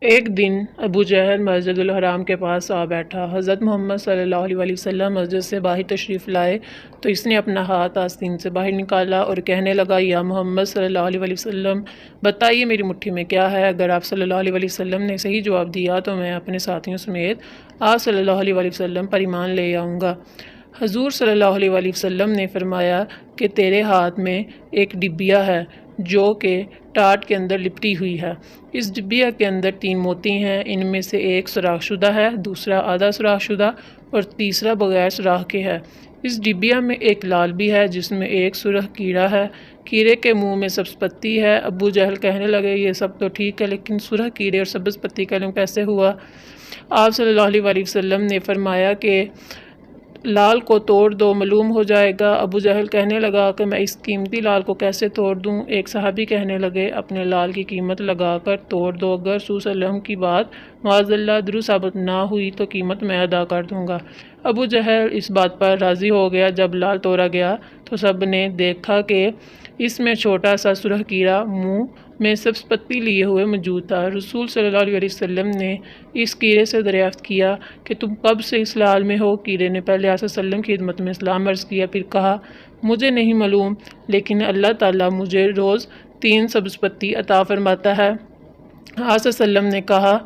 ایک دن ابو جہل مسجد الحرام کے پاس آ بیٹھا۔ حضرت محمد صلی اللہ علیہ وسلم مسجد سے باہر تشریف لائے تو اس نے اپنا ہاتھ آستین سے باہر نکالا اور کہنے لگا، یا محمد صلی اللہ علیہ وسلم، بتائیے میری مٹھی میں کیا ہے؟ اگر آپ صلی اللہ علیہ وسلم نے صحیح جواب دیا تو میں اپنے ساتھیوں سمیت آپ صلی اللہ علیہ وسلم پر ایمان لے آؤں گا۔ حضور صلی اللہ علیہ وسلم نے فرمایا کہ تیرے ہاتھ میں ایک ڈبیا ہے جو کہ ٹاٹ کے اندر لپٹی ہوئی ہے۔ اس ڈبیا کے اندر 3 موتی ہیں، ان میں سے ایک سوراخ شدہ ہے، دوسرا آدھا سوراخ شدہ اور تیسرا بغیر سوراخ کے ہے۔ اس ڈبیا میں ایک لال بھی ہے جس میں ایک سرخ کیڑا ہے، کیڑے کے منہ میں سبز پتی ہے۔ ابو جہل کہنے لگے، یہ سب تو ٹھیک ہے لیکن سرخ کیڑے اور سبز پتی کا علم کیسے ہوا؟ آپ صلی اللہ علیہ وسلم نے فرمایا کہ لال کو توڑ دو، معلوم ہو جائے گا۔ ابو جہل کہنے لگا کہ میں اس قیمتی لال کو کیسے توڑ دوں؟ ایک صحابی کہنے لگے، اپنے لال کی قیمت لگا کر توڑ دو، اگر رسول صلی اللہ علیہ وسلم کی بات معاذ اللہ درست ثابت نہ ہوئی تو قیمت میں ادا کر دوں گا۔ ابو جہل اس بات پر راضی ہو گیا۔ جب لال توڑا گیا تو سب نے دیکھا کہ اس میں چھوٹا سا سرخ کیڑا منہ میں سبز پتی لیے ہوئے موجود تھا۔ رسول صلی اللہ علیہ وسلم نے اس کیڑے سے دریافت کیا کہ تم کب سے اس لال میں ہو؟ کیڑے نے پہلے آپ صلی اللہ علیہ وسلم کی خدمت میں اسلام عرض کیا، پھر کہا، مجھے نہیں معلوم لیکن اللہ تعالیٰ مجھے روز 3 سبز پتی عطا فرماتا ہے۔ آپ صلی اللہ علیہ وسلم نے کہا،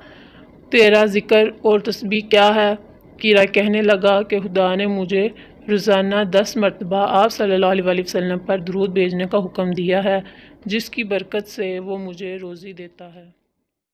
تیرا ذکر اور تسبیح کیا ہے؟ کیڑا کہنے لگا کہ خدا نے مجھے روزانہ 10 مرتبہ آپ صلی اللہ علیہ وسلم پر درود بھیجنے کا حکم دیا ہے، جس کی برکت سے وہ مجھے روزی دیتا ہے۔